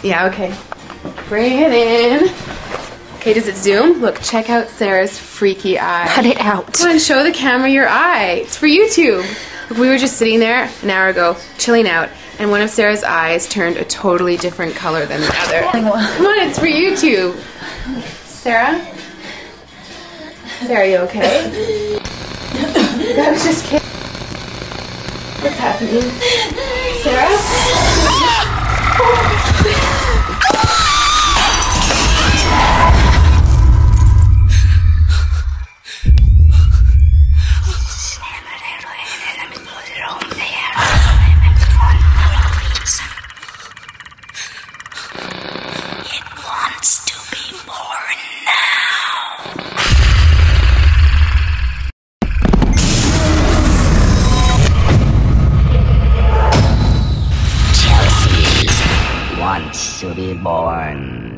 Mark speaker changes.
Speaker 1: Yeah, okay. Bring it in. Okay, does it zoom? Look, check out Sarah's freaky eye.
Speaker 2: Cut it out.
Speaker 1: Come on, show the camera your eye. It's for YouTube. Look, we were just sitting there an hour ago, chilling out, and one of Sarah's eyes turned a totally different color than the other. Come on, it's for YouTube. Sarah? Sarah, are you okay? I was just kidding. What's happening? Sarah?
Speaker 3: Wants to be born.